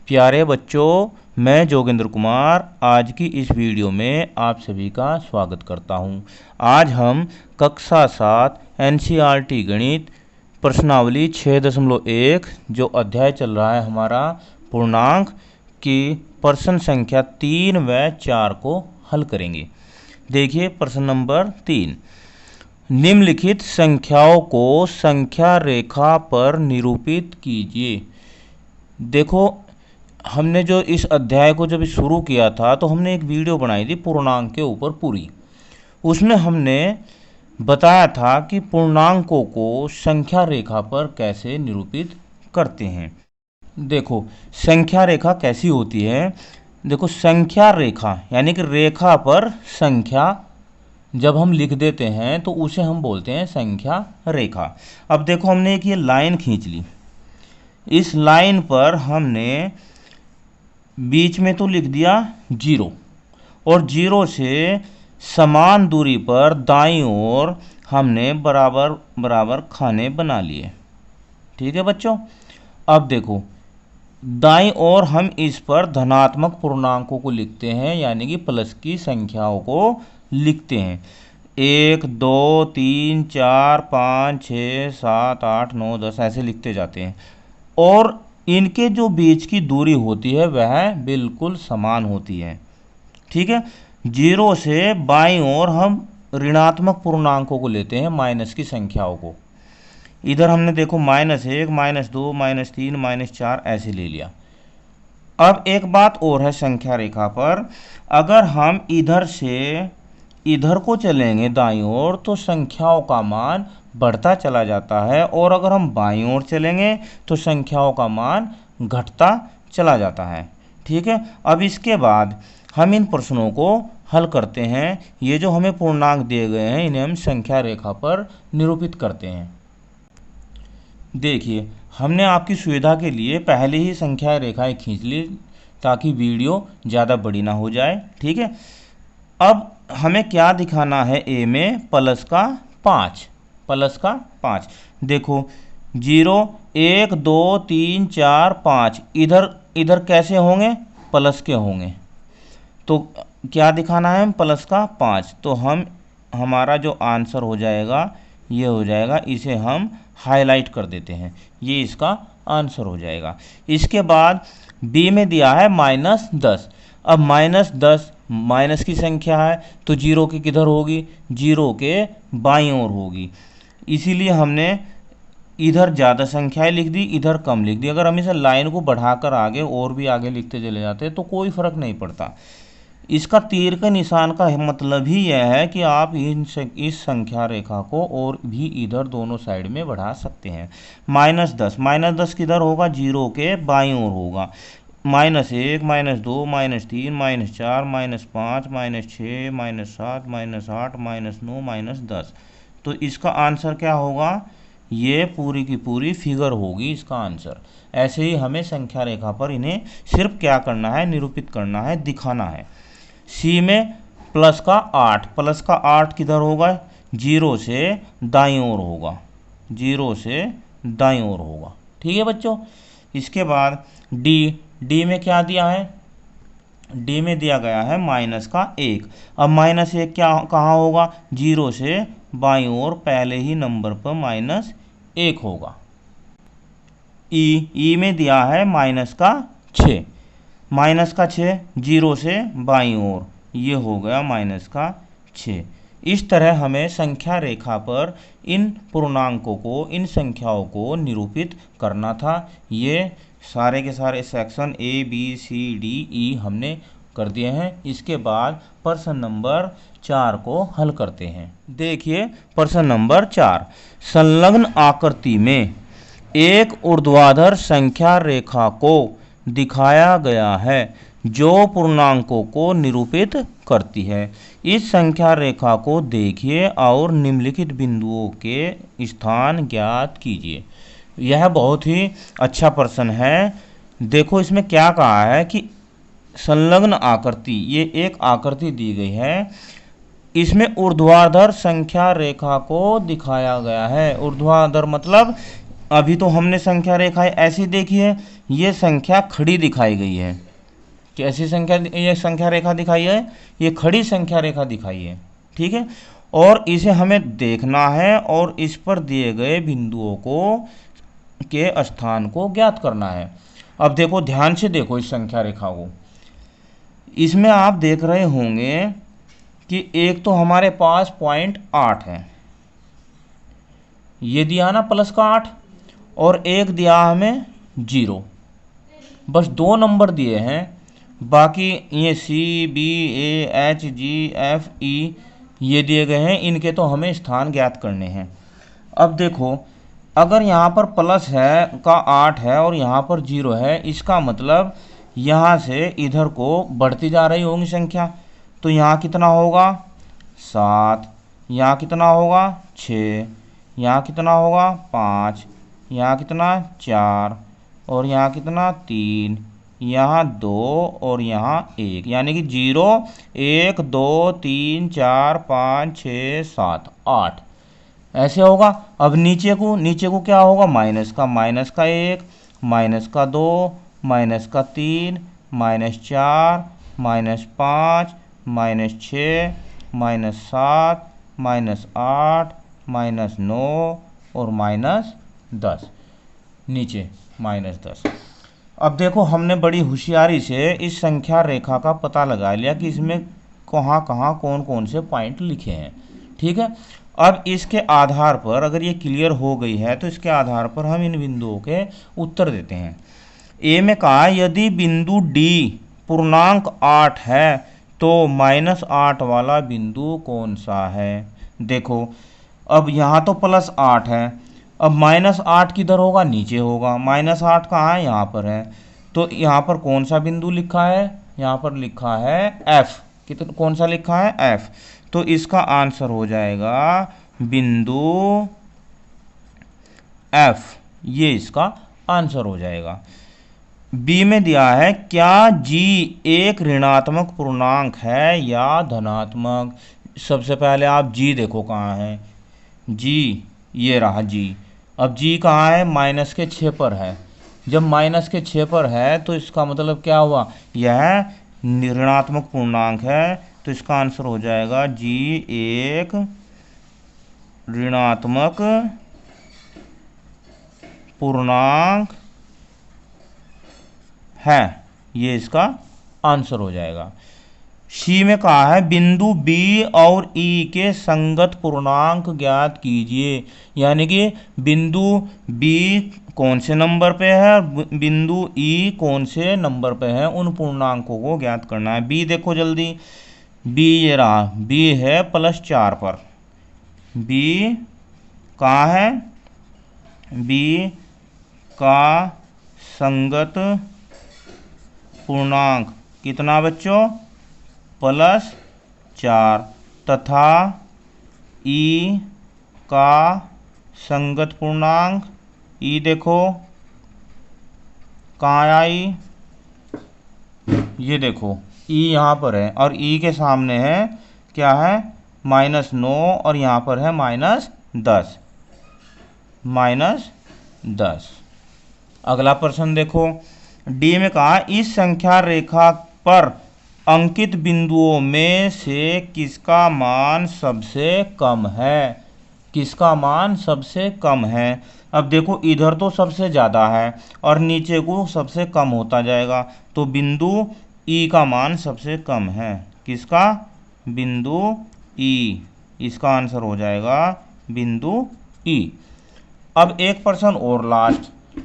प्यारे बच्चों, मैं जोगेंद्र कुमार आज की इस वीडियो में आप सभी का स्वागत करता हूं। आज हम कक्षा 7 एनसीईआरटी गणित प्रश्नावली 6.1 जो अध्याय चल रहा है हमारा पूर्णांक की प्रश्न संख्या 3 व 4 को हल करेंगे। देखिए प्रश्न नंबर 3। निम्नलिखित संख्याओं को संख्या रेखा पर निरूपित कीजिए। देखो, हमने जो इस अध्याय को जब शुरू किया था तो हमने एक वीडियो बनाई थी पूर्णांक के ऊपर पूरी। उसमें हमने बताया था कि पूर्णांकों को संख्या रेखा पर कैसे निरूपित करते हैं। देखो, संख्या रेखा कैसी होती है। देखो, संख्या रेखा यानी कि रेखा पर संख्या जब हम लिख देते हैं तो उसे हम बोलते हैं संख्या रेखा। अब देखो, हमने एक ये लाइन खींच ली। इस लाइन पर हमने बीच में तो लिख दिया 0 और 0 से समान दूरी पर दाईं ओर हमने बराबर बराबर खाने बना लिए। ठीक है बच्चों। अब देखो, दाईं ओर हम इस पर धनात्मक पूर्णांकों को लिखते हैं, यानी कि प्लस की संख्याओं को लिखते हैं। 1 2 3 4 5 6 7 8 9 10 ऐसे लिखते जाते हैं और इनके जो बीच की दूरी होती है वह बिल्कुल समान होती है। ठीक है। 0 से बाईं ओर हम ऋणात्मक पूर्णांकों को लेते हैं, माइनस की संख्याओं को। इधर हमने देखो -1 -2 -3 -4 ऐसे ले लिया। अब एक बात और है संख्या रेखा पर, अगर हम इधर से इधर को चलेंगे दाईं ओर तो संख्याओं का मान बढ़ता चला जाता है और अगर हम बाईं ओर चलेंगे तो संख्याओं का मान घटता चला जाता है। ठीक है। अब इसके बाद हम इन प्रश्नों को हल करते हैं। ये जो हमें पूर्णांक दिए गए हैं इन्हें हम संख्या रेखा पर निरूपित करते हैं। देखिए, हमने आपकी सुविधा के लिए पहले ही संख्या रेखाएं खींच ली ताकि वीडियो ज़्यादा बड़ी ना हो जाए। ठीक है। अब हमें क्या दिखाना है, ए में प्लस का 5। देखो, 0 1 2 3 4 5 इधर कैसे होंगे, प्लस के होंगे। तो क्या दिखाना है, प्लस का 5। तो हमारा जो आंसर हो जाएगा ये हो जाएगा, इसे हम हाईलाइट कर देते हैं, ये इसका आंसर हो जाएगा। इसके बाद बी में दिया है -10। अब -10 माइनस की संख्या है तो 0 के किधर होगी, 0 के बाईं ओर होगी। इसीलिए हमने इधर ज़्यादा संख्याएं लिख दी, इधर कम लिख दी। अगर हम इसे लाइन को बढ़ाकर आगे और भी आगे लिखते चले जाते तो कोई फ़र्क नहीं पड़ता। इसका तीर के निशान का मतलब ही यह है कि आप इस संख्या रेखा को और भी इधर दोनों साइड में बढ़ा सकते हैं। -10 किधर होगा, 0 के बाईं ओर होगा। -1 -2 -3 -4 -5 -6 -7 -8 -9 -10। तो इसका आंसर क्या होगा, ये पूरी की पूरी फिगर होगी इसका आंसर। ऐसे ही हमें संख्या रेखा पर इन्हें सिर्फ क्या करना है, निरूपित करना है, दिखाना है। सी में प्लस का 8 किधर होगा, 0 से दाईं ओर होगा, 0 से दाईं ओर होगा। ठीक है बच्चों। इसके बाद डी में क्या दिया है, डी में दिया गया है -1। अब -1 क्या कहाँ होगा, 0 से बाईं ओर पहले ही नंबर पर -1 होगा। ई में दिया है -6। -6 0 से बाईं ओर, ये हो गया -6। इस तरह हमें संख्या रेखा पर इन पूर्णांकों को, इन संख्याओं को निरूपित करना था। ये सारे के सारे section A B C D E हमने कर दिए हैं। इसके बाद प्रश्न नंबर 4 को हल करते हैं। देखिए प्रश्न नंबर 4। संलग्न आकृति में एक ऊर्ध्वाधर संख्या रेखा को दिखाया गया है जो पूर्णांकों को निरूपित करती है। इस संख्या रेखा को देखिए और निम्नलिखित बिंदुओं के स्थान ज्ञात कीजिए। यह बहुत ही अच्छा प्रश्न है। देखो, इसमें क्या कहा है कि संलग्न आकृति, ये एक आकृति दी गई है, इसमें ऊर्ध्वाधर संख्या रेखा को दिखाया गया है। ऊर्ध्वाधर मतलब अभी तो हमने संख्या रेखाएं ऐसी देखी है, ये संख्या खड़ी दिखाई गई है। कैसी संख्या? ये संख्या रेखा दिखाई है, ये खड़ी संख्या रेखा दिखाई है। ठीक है, और इसे हमें देखना है और इस पर दिए गए बिंदुओं को के स्थान को ज्ञात करना है। अब देखो, ध्यान से देखो इस संख्या रेखा को। इसमें आप देख रहे होंगे कि एक तो हमारे पास पॉइंट 8 है, ये दिया ना प्लस का 8, और एक दिया हमें 0। बस 2 नंबर दिए हैं, बाकी ये C, B, A, H, G, F, E ये दिए गए हैं। इनके तो हमें स्थान ज्ञात करने हैं। अब देखो, अगर यहाँ पर प्लस है का 8 है और यहाँ पर 0 है, इसका मतलब यहाँ से इधर को बढ़ती जा रही होंगी संख्या। तो यहाँ कितना होगा? 7, यहाँ कितना होगा? 6, यहाँ कितना होगा? 5, यहाँ कितना? 4, और यहाँ कितना? 3, यहाँ 2, और यहाँ 1, यानी कि 0, 1, 2, 3, 4, 5, 6, 7, 8 ऐसे होगा। अब नीचे को क्या होगा? माइनस का 1, माइनस का 2, माइनस का 3, minus 4, minus 5, minus 6, minus 7, minus 8, minus 9 और माइनस 10। नीचे माइनस 10। अब देखो, हमने बड़ी होशियारी से इस संख्या रेखा का पता लगा लिया कि इसमें कहाँ कहाँ कौन कौन से पॉइंट लिखे हैं। ठीक है, अब इसके आधार पर, अगर ये क्लियर हो गई है तो इसके आधार पर हम इन बिंदुओं के उत्तर देते हैं। ए में कहा, यदि बिंदु डी पूर्णांक 8 है तो -8 वाला बिंदु कौन सा है? देखो, अब यहाँ तो +8 है, अब -8 किधर होगा? नीचे होगा। -8 कहाँ है? यहाँ पर है। तो यहाँ पर कौन सा बिंदु लिखा है? यहाँ पर लिखा है F। कितना, कौन सा लिखा है? F। तो इसका आंसर हो जाएगा बिंदु F, ये इसका आंसर हो जाएगा। बी में दिया है, क्या G एक ऋणात्मक पूर्णांक है या धनात्मक? सबसे पहले आप G देखो कहाँ है। G, ये रहा G। अब G कहाँ है? -6 पर है। जब -6 पर है तो इसका मतलब क्या हुआ? यह ऋणात्मक पूर्णांक है। तो इसका आंसर हो जाएगा G एक ऋणात्मक पूर्णांक है, ये इसका आंसर हो जाएगा। सी में कहा है, बिंदु B और E के संगत पूर्णांक ज्ञात कीजिए। यानी कि बिंदु B कौन से नंबर पे है, बिंदु E कौन से नंबर पे है, उन पूर्णांकों को ज्ञात करना है। B देखो जल्दी, B ये रहा, B है +4 पर। B कहाँ है? B का संगत पूर्णांक कितना बच्चों? +4, तथा E का संगत पूर्णांक, E देखो कहाँ आई? ये देखो E यहाँ पर है, और E के सामने है क्या है? -9, और यहाँ पर है -10। -10। अगला प्रश्न देखो, डी में कहा, इस संख्या रेखा पर अंकित बिंदुओं में से किसका मान सबसे कम है? किसका मान सबसे कम है? अब देखो, इधर तो सबसे ज़्यादा है और नीचे को सबसे कम होता जाएगा। तो बिंदु E का मान सबसे कम है। किसका? बिंदु E। इसका आंसर हो जाएगा बिंदु E। अब एक प्रश्न और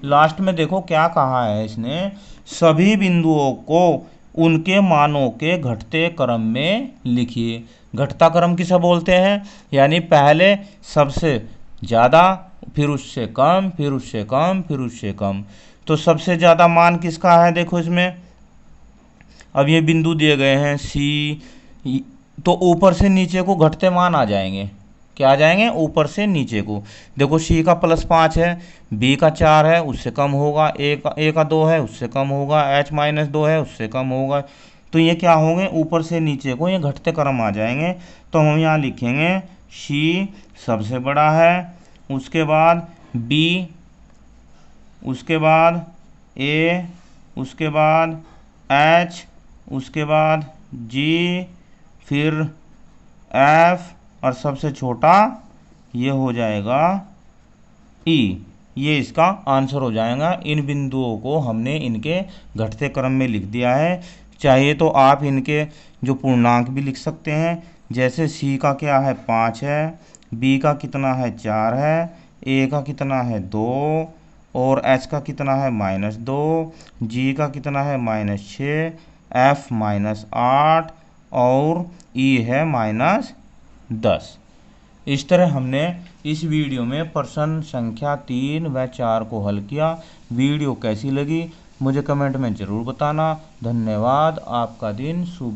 लास्ट में देखो क्या कहा है इसने, सभी बिंदुओं को उनके मानों के घटते क्रम में लिखिए। घटता क्रम किसे बोलते हैं? यानी पहले सबसे ज़्यादा, फिर उससे कम, फिर उससे कम, फिर उससे कम। तो सबसे ज़्यादा मान किसका है? देखो इसमें, अब ये बिंदु दिए गए हैं C, तो ऊपर से नीचे को घटते मान आ जाएंगे। क्या आ जाएंगे? ऊपर से नीचे को। देखो, C का +5 है, B का 4 है, उससे कम होगा, A का 2 है, उससे कम होगा, H-2 है, उससे कम होगा। तो ये क्या होंगे? ऊपर से नीचे को ये घटते क्रम आ जाएंगे। तो हम यहाँ लिखेंगे C सबसे बड़ा है, उसके बाद B, उसके बाद ए, उसके बाद एच, उसके बाद जी, फिर एफ और सबसे छोटा ये हो जाएगा ई। ये इसका आंसर हो जाएगा। इन बिंदुओं को हमने इनके घटते क्रम में लिख दिया है। चाहिए तो आप इनके जो पूर्णांक भी लिख सकते हैं, जैसे सी का क्या है 5 है, बी का कितना है 4 है, ए का कितना है 2 और एच का कितना है -2, जी का कितना है -6, एफ -8 और ई है -10। इस तरह हमने इस वीडियो में प्रश्न संख्या 3 व 4 को हल किया। वीडियो कैसी लगी मुझे कमेंट में ज़रूर बताना। धन्यवाद। आपका दिन शुभ।